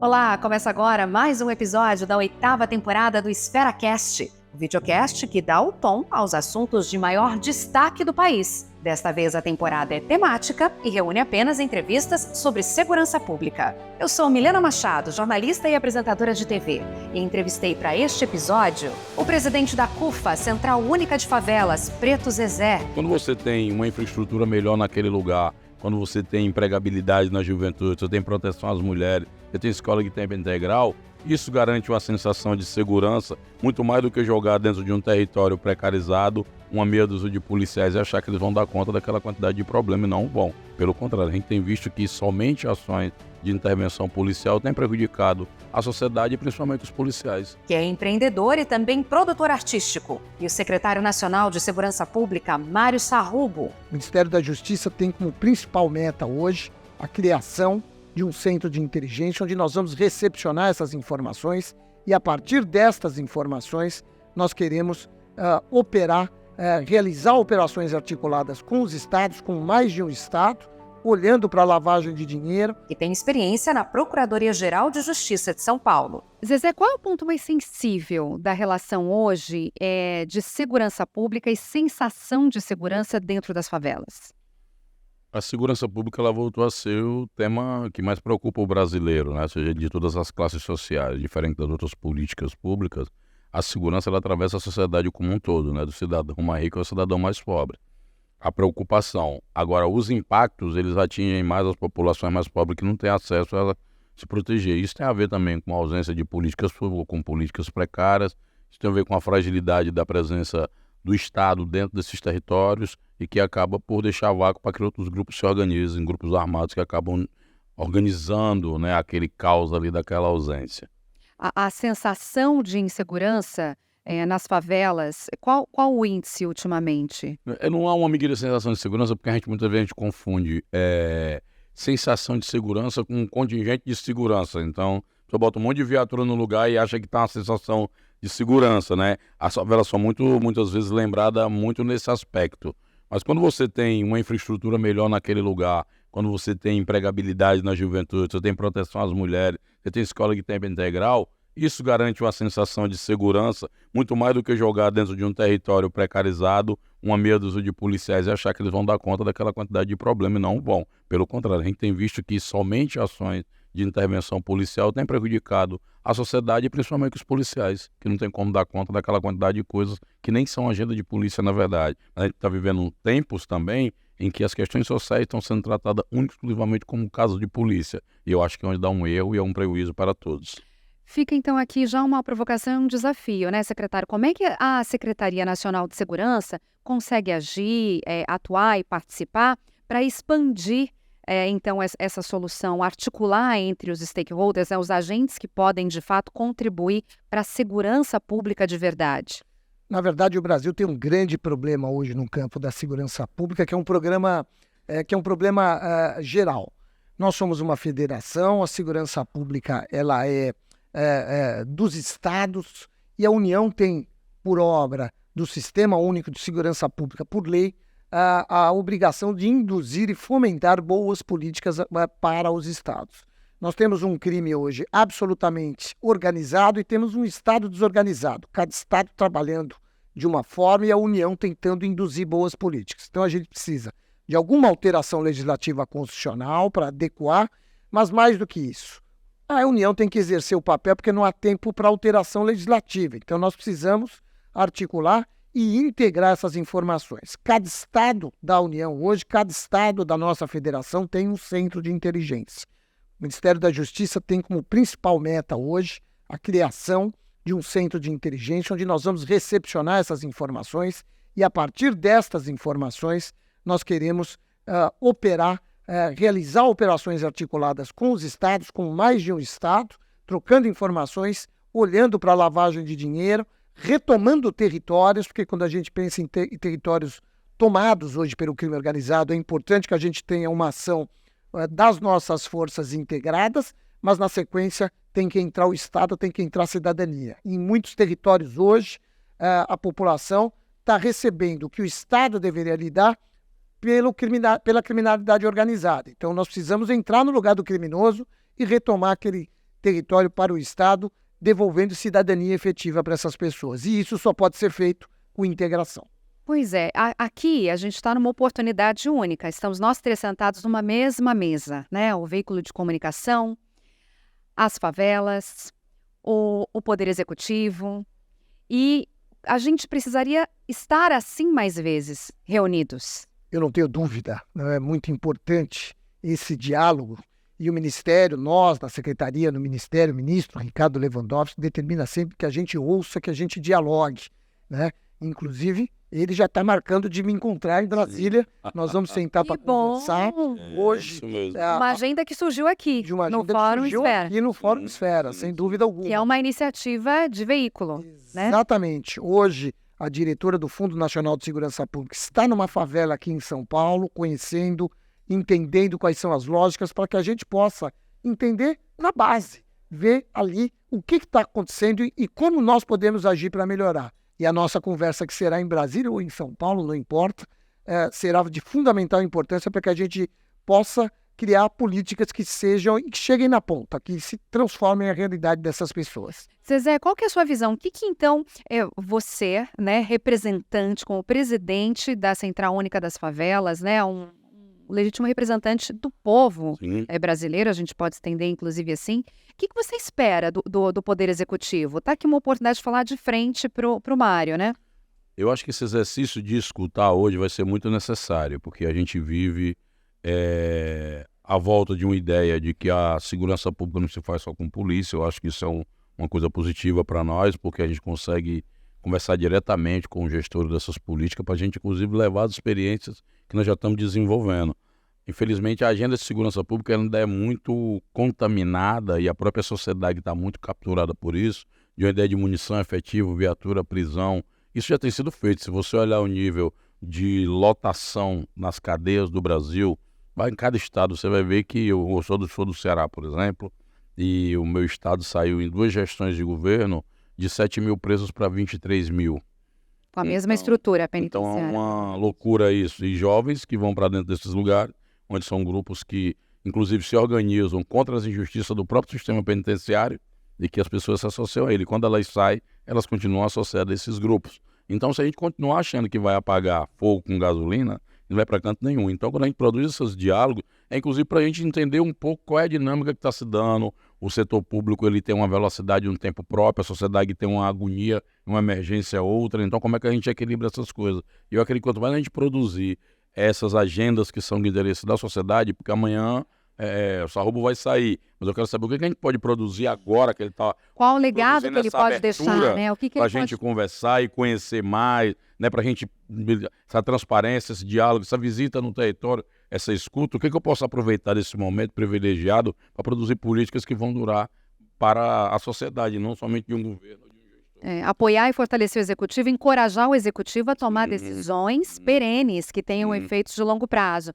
Olá, começa agora mais um episódio da 8ª temporada do EsferaCast, o videocast que dá o tom aos assuntos de maior destaque do país. Desta vez a temporada é temática e reúne apenas entrevistas sobre segurança pública. Eu sou Milena Machado, jornalista e apresentadora de TV, e entrevistei para este episódio o presidente da CUFA, Central Única de Favelas, Preto Zezé. Quando você tem uma infraestrutura melhor naquele lugar, quando você tem empregabilidade na juventude, você tem proteção às mulheres, você tem escola de tempo integral, isso garante uma sensação de segurança, muito mais do que jogar dentro de um território precarizado uma meia dúzia de policiais e achar que eles vão dar conta daquela quantidade de problema e não vão. Pelo contrário, a gente tem visto que somente ações de intervenção policial têm prejudicado a sociedade e principalmente os policiais. Que é empreendedor e também produtor artístico. E o secretário nacional de Segurança Pública, Mário Sarrubo. O Ministério da Justiça tem como principal meta hoje a criação de um centro de inteligência onde nós vamos recepcionar essas informações e a partir destas informações nós queremos realizar operações articuladas com os estados, com mais de um estado, olhando para a lavagem de dinheiro. E tem experiência na Procuradoria-Geral de Justiça de São Paulo. Zezé, qual é o ponto mais sensível da relação hoje de segurança pública e sensação de segurança dentro das favelas? A segurança pública ela voltou a ser o tema que mais preocupa o brasileiro, né? Ou seja, de todas as classes sociais, diferente das outras políticas públicas, a segurança ela atravessa a sociedade como um todo, né? Do cidadão mais rico ao cidadão mais pobre. A preocupação. Agora, os impactos, eles atingem mais as populações mais pobres que não têm acesso a se proteger. Isso tem a ver também com a ausência de políticas públicas, com políticas precárias, isso tem a ver com a fragilidade da presença do Estado dentro desses territórios e que acaba por deixar vácuo para que outros grupos se organizem, grupos armados que acabam organizando, né, aquele caos ali daquela ausência. A sensação de insegurança nas favelas, qual o índice ultimamente? Não há uma medida de sensação de segurança porque a gente muitas vezes confunde sensação de segurança com um contingente de segurança. Então, você bota um monte de viatura no lugar e acha que está uma sensação de segurança, né? As favelas são muitas vezes lembradas muito nesse aspecto. Mas quando você tem uma infraestrutura melhor naquele lugar, quando você tem empregabilidade na juventude, você tem proteção às mulheres, você tem escola de tempo integral, isso garante uma sensação de segurança, muito mais do que jogar dentro de um território precarizado uma meia dúzia de policiais e achar que eles vão dar conta daquela quantidade de problema e não vão. Pelo contrário, a gente tem visto que somente ações de intervenção policial têm prejudicado a sociedade e principalmente os policiais, que não tem como dar conta daquela quantidade de coisas que nem são agenda de polícia na verdade. A gente está vivendo tempos também em que as questões sociais estão sendo tratadas única e exclusivamente como caso de polícia. E eu acho que é onde dá um erro e é um prejuízo para todos. Fica então aqui já uma provocação e um desafio, né, secretário? Como é que a Secretaria Nacional de Segurança consegue agir, atuar e participar para expandir então essa solução, articular entre os stakeholders, né, os agentes que podem de fato contribuir para a segurança pública de verdade? Na verdade, o Brasil tem um grande problema hoje no campo da segurança pública, que é um problema geral. Nós somos uma federação, a segurança pública ela é dos estados e a União tem, por obra do Sistema Único de Segurança Pública, por lei, a obrigação de induzir e fomentar boas políticas para os estados. Nós temos um crime hoje absolutamente organizado e temos um estado desorganizado, cada estado trabalhando de uma forma e a União tentando induzir boas políticas. Então a gente precisa de alguma alteração legislativa constitucional para adequar, mas mais do que isso, a União tem que exercer o papel porque não há tempo para alteração legislativa. Então nós precisamos articular e integrar essas informações. Cada estado da União hoje, cada estado da nossa federação tem um centro de inteligência. O Ministério da Justiça tem como principal meta hoje a criação de um centro de inteligência onde nós vamos recepcionar essas informações e a partir destas informações nós queremos realizar operações articuladas com os estados, com mais de um estado, trocando informações, olhando para a lavagem de dinheiro, retomando territórios, porque quando a gente pensa em territórios tomados hoje pelo crime organizado, é importante que a gente tenha uma ação das nossas forças integradas, mas na sequência tem que entrar o Estado, tem que entrar a cidadania. Em muitos territórios hoje, a população está recebendo o que o Estado deveria lidar pela criminalidade organizada. Então nós precisamos entrar no lugar do criminoso e retomar aquele território para o Estado, devolvendo cidadania efetiva para essas pessoas. E isso só pode ser feito com integração. Pois é, aqui a gente está numa oportunidade única. Estamos nós três sentados numa mesma mesa, né? O veículo de comunicação, as favelas, o Poder Executivo. E a gente precisaria estar assim mais vezes reunidos. Eu não tenho dúvida, não é muito importante esse diálogo. E o Ministério, nós, na Secretaria, no Ministério, o ministro Ricardo Lewandowski determina sempre que a gente ouça, que a gente dialogue, né? Inclusive, ele já está marcando de me encontrar em Brasília. Nós vamos sentar para conversar. Hoje, Uma agenda que surgiu aqui, de uma no agenda que Fórum surgiu Esfera, aqui no Fórum Esfera, sem dúvida alguma. que é uma iniciativa de veículo, né? Exatamente. Hoje, a diretora do Fundo Nacional de Segurança Pública está numa favela aqui em São Paulo, conhecendo, entendendo quais são as lógicas, para que a gente possa entender na base, ver ali o que está acontecendo e como nós podemos agir para melhorar. E a nossa conversa, que será em Brasília ou em São Paulo, não importa, será de fundamental importância para que a gente possa criar políticas que sejam e que cheguem na ponta, que se transformem a realidade dessas pessoas. Zezé, qual que é a sua visão? O que então você, né, representante, como presidente da Central Única das Favelas, né, um legítimo representante do povo brasileiro, a gente pode estender inclusive assim, o que você espera do Poder Executivo? Está aqui uma oportunidade de falar de frente para o Mário, né? Eu acho que esse exercício de escutar hoje vai ser muito necessário, porque a gente vive à volta de uma ideia de que a segurança pública não se faz só com polícia. Eu acho que isso é uma coisa positiva para nós, porque a gente consegue conversar diretamente com o gestor dessas políticas para a gente, inclusive, levar as experiências que nós já estamos desenvolvendo. Infelizmente, a agenda de segurança pública ainda é muito contaminada e a própria sociedade está muito capturada por isso, de uma ideia de munição efetiva, viatura, prisão. Isso já tem sido feito. Se você olhar o nível de lotação nas cadeias do Brasil, vai em cada estado, você vai ver que eu sou do Ceará, por exemplo, e o meu estado saiu em 2 gestões de governo de 7 mil presos para 23 mil. Com a mesma estrutura Então penitenciária. é uma loucura isso. E jovens que vão para dentro desses lugares, onde são grupos que, inclusive, se organizam contra as injustiças do próprio sistema penitenciário e que as pessoas se associam a ele. Quando elas saem, elas continuam associadas a esses grupos. Então, se a gente continuar achando que vai apagar fogo com gasolina, não vai para canto nenhum. Então, quando a gente produz esses diálogos, é inclusive para a gente entender um pouco qual é a dinâmica que está se dando. O setor público ele tem uma velocidade e um tempo próprio, a sociedade tem uma agonia, uma emergência outra. Então, como é que a gente equilibra essas coisas? E eu acredito que quanto mais a gente produzir essas agendas que são de interesse da sociedade, porque amanhã o Sarrubo vai sair, mas eu quero saber o que a gente pode produzir agora que ele está. Qual o legado que ele pode abertura deixar, né? O que para a ele gente pode... conversar e conhecer mais, né? Para a gente, essa transparência, esse diálogo, essa visita no território, essa escuta, o que eu posso aproveitar desse momento privilegiado para produzir políticas que vão durar para a sociedade, não somente de um governo. apoiar e fortalecer o executivo, encorajar o executivo a tomar decisões perenes que tenham efeitos de longo prazo.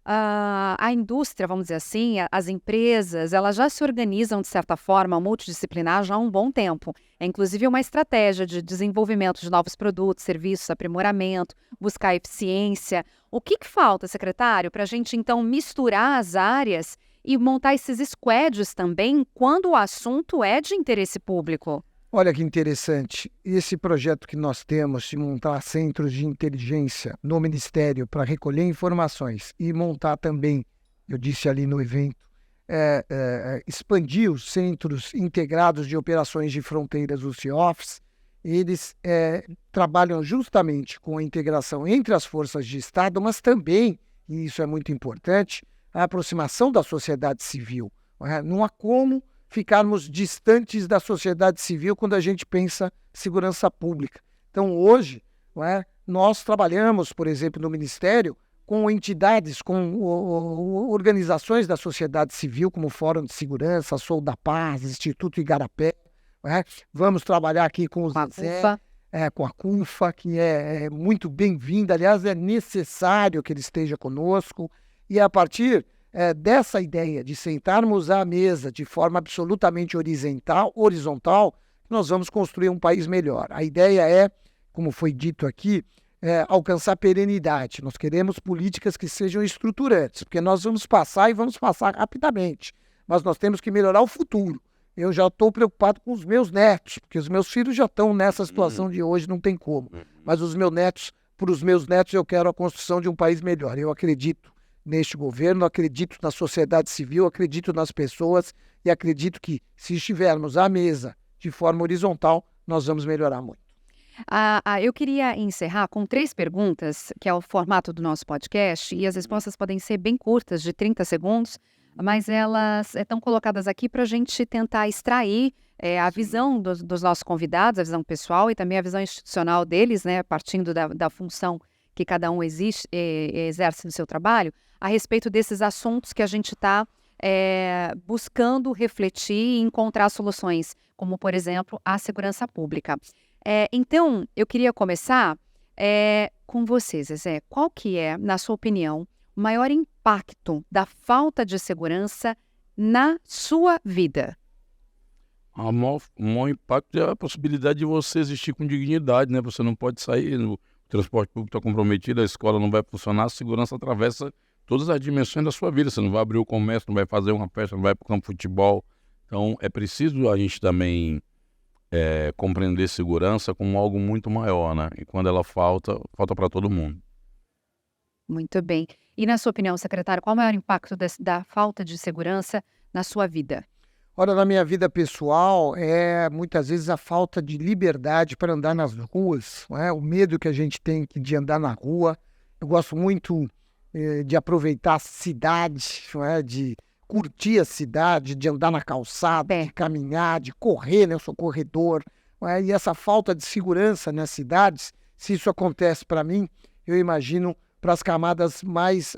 A indústria, vamos dizer assim, as empresas, elas já se organizam de certa forma multidisciplinar já há um bom tempo. É inclusive uma estratégia de desenvolvimento de novos produtos, serviços, aprimoramento, buscar eficiência. O que falta, secretário, para a gente então misturar as áreas e montar esses squads também quando o assunto é de interesse público? Olha que interessante, esse projeto que nós temos de montar centros de inteligência no Ministério para recolher informações e montar também, eu disse ali no evento, expandir os centros integrados de operações de fronteiras, os CIOFs, eles trabalham justamente com a integração entre as forças de Estado, mas também, e isso é muito importante, a aproximação da sociedade civil. Não há como ficarmos distantes da sociedade civil quando a gente pensa segurança pública. Então, hoje, nós trabalhamos, por exemplo, no Ministério, com entidades, com organizações da sociedade civil, como o Fórum de Segurança, Sou da Paz, Instituto Igarapé. Vamos trabalhar aqui com o Zezé, com a CUFA, que é muito bem-vinda. Aliás, é necessário que ele esteja conosco. E a partir dessa ideia de sentarmos à mesa de forma absolutamente horizontal, nós vamos construir um país melhor. A ideia é, como foi dito aqui, alcançar perenidade. Nós queremos políticas que sejam estruturantes, porque nós vamos passar e vamos passar rapidamente. mas nós temos que melhorar o futuro. Eu já estou preocupado com os meus netos, porque os meus filhos já estão nessa situação de hoje, não tem como. Mas para os meus netos, eu quero a construção de um país melhor. Eu acredito neste governo, acredito na sociedade civil, acredito nas pessoas e acredito que, se estivermos à mesa de forma horizontal, nós vamos melhorar muito. Eu queria encerrar com 3 perguntas, que é o formato do nosso podcast, e as respostas podem ser bem curtas, de 30 segundos, mas elas estão colocadas aqui para a gente tentar extrair a visão dos nossos convidados, a visão pessoal e também a visão institucional deles, né, partindo da função que cada um exerce no seu trabalho, a respeito desses assuntos que a gente está buscando refletir e encontrar soluções, como, por exemplo, a segurança pública. Então, eu queria começar com você, Zezé. Qual que é, na sua opinião, o maior impacto da falta de segurança na sua vida? O maior impacto é a possibilidade de você existir com dignidade, né? Você não pode sair, o transporte público está comprometido, a escola não vai funcionar, a segurança atravessa todas as dimensões da sua vida. Você não vai abrir o comércio, não vai fazer uma festa, não vai para o campo de futebol. Então, é preciso a gente também compreender segurança como algo muito maior, né? E quando ela falta para todo mundo. Muito bem. E na sua opinião, secretário, qual é o maior impacto da falta de segurança na sua vida? Olha, na minha vida pessoal, muitas vezes a falta de liberdade para andar nas ruas, não é? O medo que a gente tem de andar na rua. Eu gosto muito de aproveitar a cidade, não é? De curtir a cidade, de andar na calçada, de caminhar, de correr, né? Eu sou corredor. Não é? E essa falta de segurança nas cidades, se isso acontece para mim, eu imagino para as camadas mais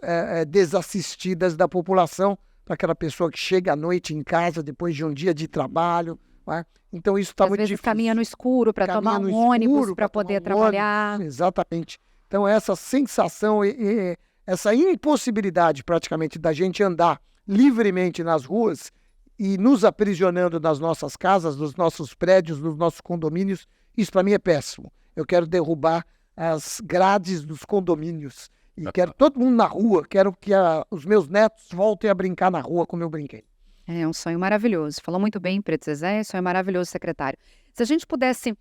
desassistidas da população, para aquela pessoa que chega à noite em casa depois de um dia de trabalho. Não é? Então isso está muito difícil. Às vezes caminha no escuro para tomar um ônibus, para poder trabalhar. Exatamente. Então essa sensação, essa impossibilidade praticamente da gente andar livremente nas ruas e nos aprisionando nas nossas casas, nos nossos prédios, nos nossos condomínios, isso para mim é péssimo. Eu quero derrubar as grades dos condomínios e quero todo mundo na rua, quero que os meus netos voltem a brincar na rua como eu brinquei. É um sonho maravilhoso. Falou muito bem, Preto Zezé, sonho maravilhoso, secretário. Se a gente pudesse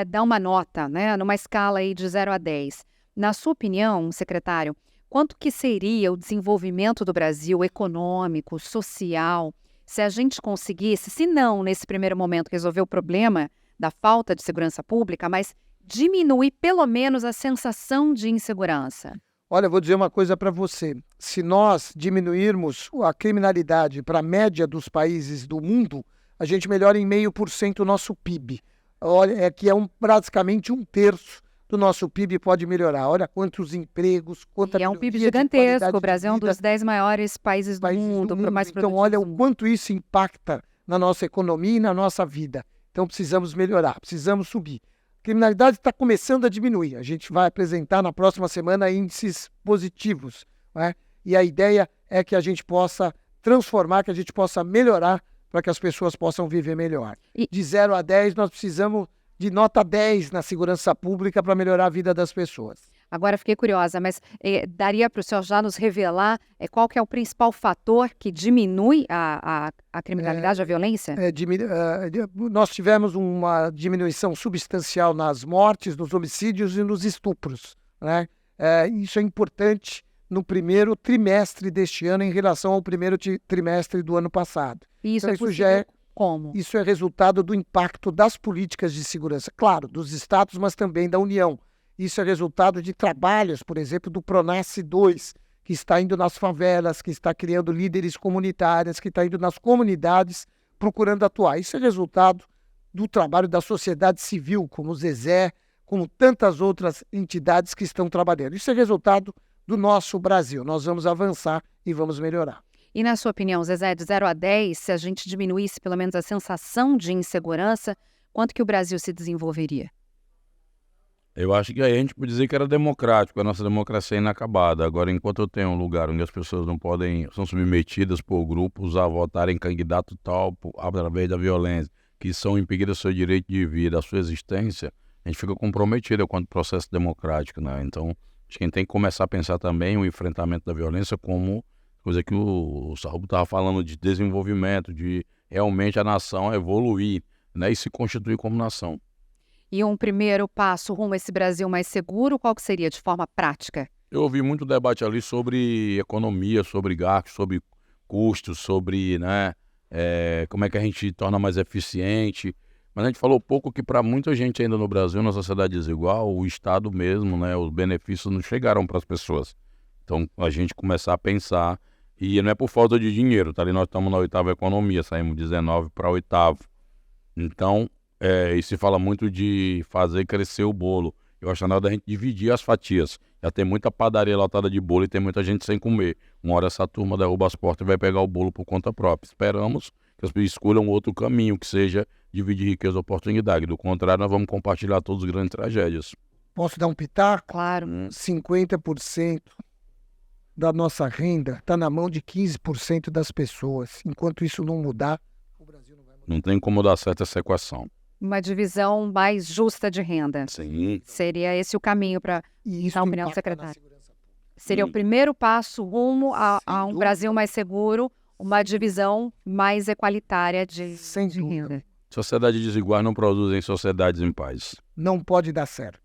dar uma nota, né, numa escala aí de 0 a 10, na sua opinião, secretário, quanto que seria o desenvolvimento do Brasil econômico, social, se a gente conseguisse, se não nesse primeiro momento resolver o problema da falta de segurança pública, mas diminuir pelo menos a sensação de insegurança? Olha, eu vou dizer uma coisa para você. Se nós diminuirmos a criminalidade para a média dos países do mundo, a gente melhora em 0,5% o nosso PIB. Olha, que praticamente 1/3 do nosso PIB pode melhorar. Olha quantos empregos, quanta um PIB gigantesco. O Brasil é um dos 10 maiores países do mundo. Mais então, olha o quanto isso impacta na nossa economia e na nossa vida. Então, precisamos melhorar, precisamos subir. A criminalidade está começando a diminuir. A gente vai apresentar na próxima semana índices positivos. Não é? E a ideia é que a gente possa transformar, que a gente possa melhorar para que as pessoas possam viver melhor. De 0 a 10, nós precisamos de nota 10 na segurança pública para melhorar a vida das pessoas. Agora fiquei curiosa, mas daria para o senhor já nos revelar qual que é o principal fator que diminui a criminalidade, a violência? Nós tivemos uma diminuição substancial nas mortes, nos homicídios e nos estupros. Né? Isso é importante no primeiro trimestre deste ano em relação ao primeiro trimestre do ano passado. Isso então, é possível como? Isso é resultado do impacto das políticas de segurança, claro, dos estados, mas também da União. Isso é resultado de trabalhos, por exemplo, do Pronace 2, que está indo nas favelas, que está criando líderes comunitários, que está indo nas comunidades procurando atuar. Isso é resultado do trabalho da sociedade civil, como o Zezé, como tantas outras entidades que estão trabalhando. Isso é resultado do nosso Brasil. Nós vamos avançar e vamos melhorar. E na sua opinião, Zezé, de 0 a 10, se a gente diminuísse pelo menos a sensação de insegurança, quanto que o Brasil se desenvolveria? Eu acho que aí a gente pode dizer que era democrático, a nossa democracia é inacabada. Agora, enquanto eu tenho um lugar onde as pessoas não podem, são submetidas por grupos a votar em candidato tal através da violência, que são impedidas do seu direito de vida, da sua existência, a gente fica comprometido quanto ao processo democrático, né? Então, acho que a gente tem que começar a pensar também o enfrentamento da violência como coisa que o Sarrubo estava falando de desenvolvimento, de realmente a nação evoluir, né, e se constituir como nação. E um primeiro passo rumo a esse Brasil mais seguro, qual que seria de forma prática? Eu ouvi muito debate ali sobre economia, sobre gastos, sobre custos, sobre, né, como é que a gente torna mais eficiente. Mas a gente falou pouco que para muita gente ainda no Brasil, na sociedade desigual, o Estado mesmo, né, os benefícios não chegaram para as pessoas. Então a gente começar a pensar, e não é por falta de dinheiro, tá ali, nós estamos na 8ª economia, saímos 19 para 8º. Então, e se fala muito de fazer crescer o bolo. Eu acho que na hora da gente dividir as fatias. Já tem muita padaria lotada de bolo e tem muita gente sem comer. Uma hora essa turma derruba as portas e vai pegar o bolo por conta própria. Esperamos que as pessoas escolham outro caminho, que seja dividir riqueza e oportunidade. Do contrário, nós vamos compartilhar todas as grandes tragédias. Posso dar um pitaco? Claro. 50% da nossa renda está na mão de 15% das pessoas. Enquanto isso não mudar, o Brasil não vai mudar. Não tem como dar certo essa equação. Uma divisão mais justa de renda. Sim. Seria esse o caminho para, E isso na opinião do impacta na secretário? segurança pública. Seria o primeiro passo rumo a Sem um dúvida. Brasil mais seguro, uma divisão mais equalitária de Sem dúvida. renda. Sociedades desiguais não produzem sociedades em paz. Não pode dar certo.